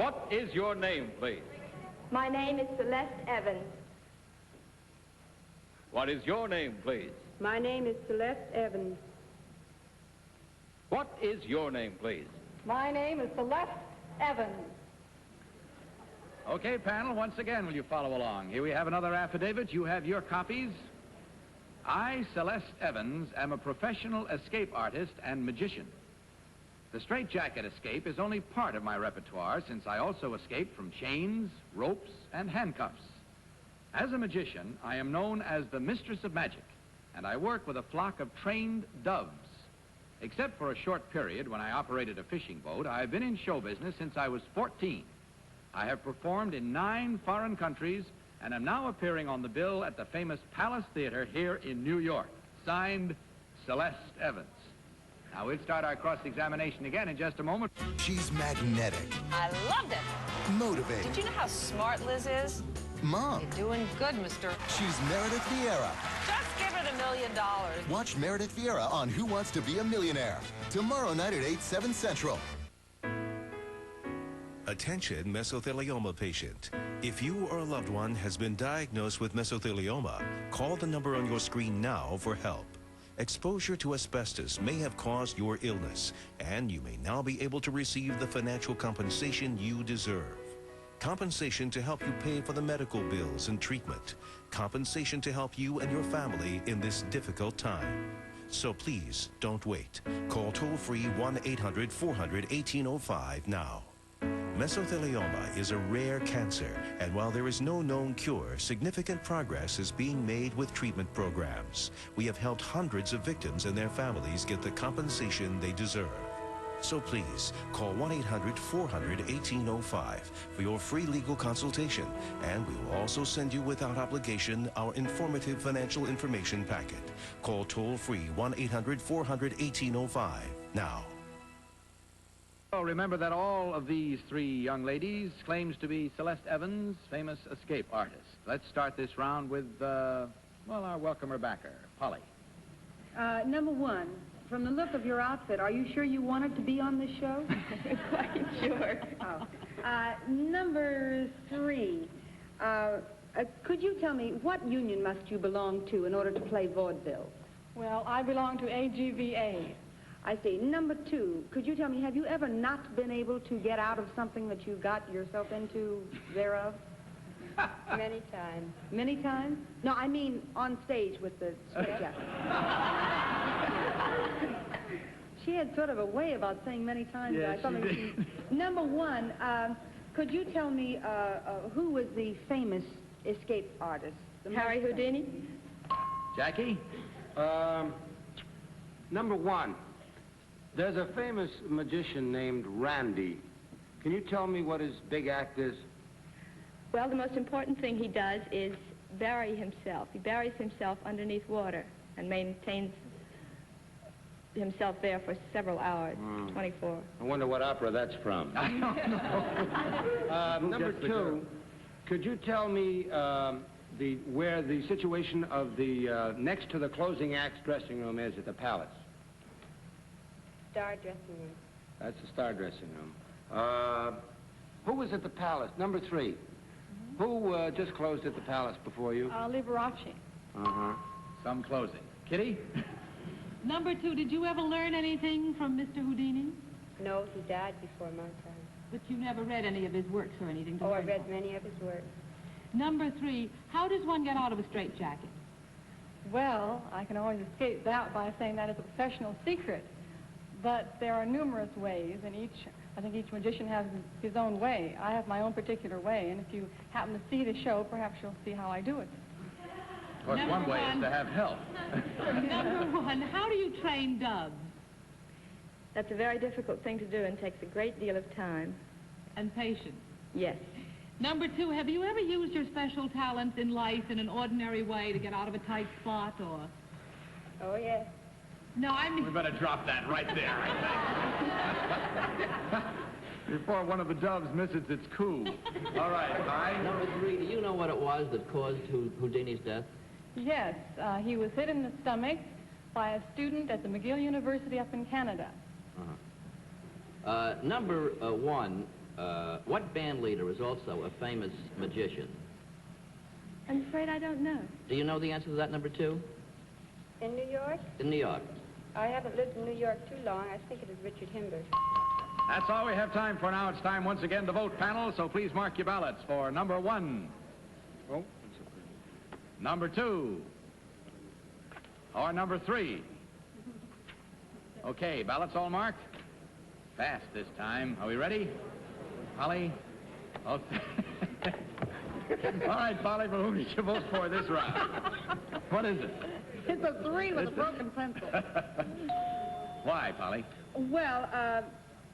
What is your name, please? My name is Celeste Evans. What is your name, please? My name is Celeste Evans. What is your name, please? My name is Celeste Evans. Okay, panel, once again, will you follow along? Here we have another affidavit. You have your copies. I, Celeste Evans, am a professional escape artist and magician. The straitjacket escape is only part of my repertoire, since I also escape from chains, ropes, and handcuffs. As a magician, I am known as the Mistress of Magic, and I work with a flock of trained doves. Except for a short period when I operated a fishing boat, I have been in show business since I was 14. I have performed in 9 foreign countries and am now appearing on the bill at the famous Palace Theater here in New York. Signed, Celeste Evans. Now, we'll start our cross-examination again in just a moment. She's magnetic. I loved it. Motivated. Did you know how smart Liz is? Mom. You're doing good, mister. She's Meredith Vieira. Just give her the $1 million. Watch Meredith Vieira on Who Wants to Be a Millionaire. Tomorrow night at 8, 7 Central. Attention mesothelioma patient. If you or a loved one has been diagnosed with mesothelioma, call the number on your screen now for help. Exposure to asbestos may have caused your illness, and you may now be able to receive the financial compensation you deserve. Compensation to help you pay for the medical bills and treatment. Compensation to help you and your family in this difficult time. So please, don't wait. Call toll-free 1-800-400-1805 now. Mesothelioma is a rare cancer, and while there is no known cure, significant progress is being made with treatment programs. We have helped hundreds of victims and their families get the compensation they deserve. So please, call 1-800-400-1805 for your free legal consultation, and we will also send you without obligation our informative financial information packet. Call toll-free 1-800-400-1805 now. So remember that all of these 3 young ladies claims to be Celeste Evans, famous escape artist. Let's start this round with, well, our welcomer backer, Polly. Number 1, from the look of your outfit, are you sure you wanted to be on this show? Quite sure. Oh. Number 3, could you tell me what union must you belong to in order to play vaudeville? Well, I belong to AGVA. I see. Number 2, could you tell me, have you ever not been able to get out of something that you got yourself into thereof? Many times. Many times? No, I mean on stage with the straitjacket. She had sort of a way about saying many times. Yes, I thought maybe Number 1, could you tell me who was the famous escape artist? Harry Houdini? Jackie? Number 1, there's a famous magician named Randy. Can you tell me what his big act is? Well, the most important thing he does is bury himself. He buries himself underneath water and maintains himself there for several hours, 24. I wonder what opera that's from. I don't know. Number 2, could you tell me where the situation of the next to the closing act's dressing room is at the Palace? Star dressing room. That's the star dressing room. Who was at the Palace? Number 3. Who just closed at the Palace before you? Liberace. Uh-huh. Some closing. Kitty? Number 2, did you ever learn anything from Mr. Houdini? No, he died before my time. But you never read any of his works or anything to Oh, I learn read from? many of his works. Number 3, how does one get out of a straitjacket? Well, I can always escape that by saying that is a professional secret. But there are numerous ways, and I think each magician has his own way. I have my own particular way, and if you happen to see the show, perhaps you'll see how I do it. Of course, one way is to have help. Number 1, how do you train doves? That's a very difficult thing to do and takes a great deal of time. And patience? Yes. Number 2, have you ever used your special talents in life in an ordinary way to get out of a tight spot, or? Oh, yes. No, I mean... We better drop that right there, I think. Before one of the doves misses its coup. All right, Number 3, do you know what it was that caused Houdini's death? Yes, he was hit in the stomach by a student at the McGill University up in Canada. Number 1, What band leader is also a famous magician? I'm afraid I don't know. Do you know the answer to that, number 2? In New York? In New York. I haven't lived in New York too long. I think it is Richard Himbers. That's all we have time for now. It's time once again to vote, panel, so please mark your ballots for number 1, Oh, number 2, or number 3. Okay, ballots all marked? Fast this time. Are we ready? Polly? Okay. All right, Polly, for whom did you vote for this round? What is it? It's a 3 with a broken pencil. Why, Polly? Well,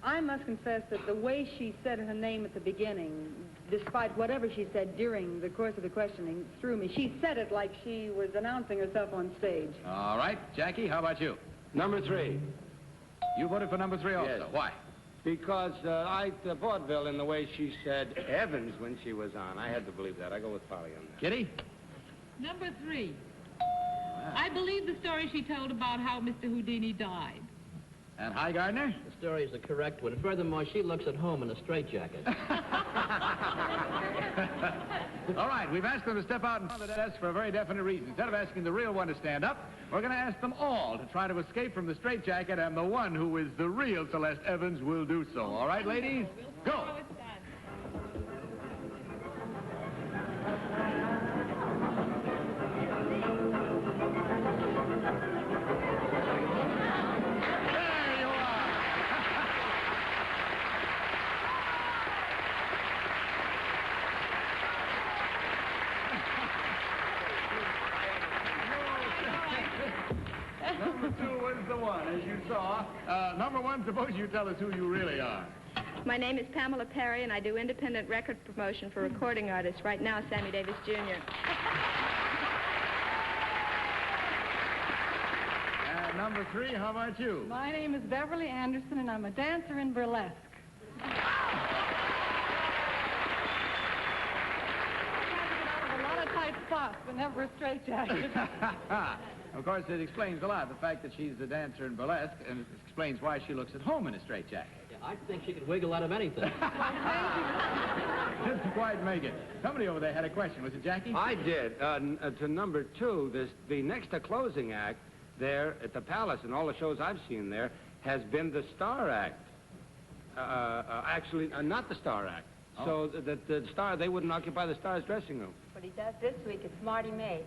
I must confess that the way she said her name at the beginning, despite whatever she said during the course of the questioning, threw me. She said it like she was announcing herself on stage. All right, Jackie, how about you? number 3. You voted for number 3 also. Yes. Why? Because I vaudeville in the way she said Evans when she was on. I had to believe that. I go with Polly on that. Kitty? Number 3. I believe the story she told about how Mr. Houdini died. And High Gardner? The story is the correct one. Furthermore, she looks at home in a straitjacket. All right, we've asked them to step out in front of the desk for a very definite reason. Instead of asking the real one to stand up, we're going to ask them all to try to escape from the straitjacket, and the one who is the real Celeste Evans will do so. All right, ladies? Go! Number 2 was the one, as you saw. Number 1, suppose you tell us who you really are. My name is Pamela Perry, and I do independent record promotion for recording artists. Right now, Sammy Davis, Jr. And number 3, how about you? My name is Beverly Anderson, and I'm a dancer in burlesque. A lot of tight spots, but never a straitjacket. Of course, it explains a lot, the fact that she's a dancer in burlesque, and it explains why she looks at home in a straitjacket. Yeah, I think she could wiggle out of anything. Didn't quite make it. Somebody over there had a question. Was it Jackie? I did. To number 2, the next to closing act there at the Palace and all the shows I've seen there has been the Star Act. Actually, not the Star Act. Oh. So that the Star, they wouldn't occupy the Star's dressing room. What he does this week is Marty May.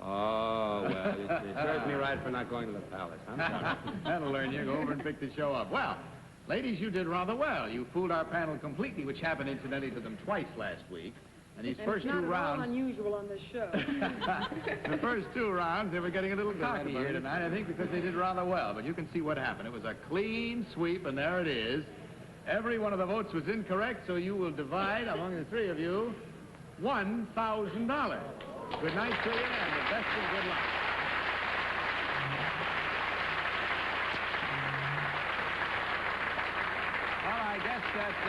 Oh, well, it serves me right for not going to the Palace. I'm sorry. That'll learn you. Go over and pick the show up. Well, ladies, you did rather well. You fooled our panel completely, which happened incidentally to them twice last week. And these first 2 rounds... It's not unusual on this show. The first 2 rounds, they were getting a little cocky here tonight, I think, because they did rather well. But you can see what happened. It was a clean sweep, and there it is. Every one of the votes was incorrect, so you will divide among the 3 of you $1,000. Good night to you, and the best of good luck. All right, I guess that's...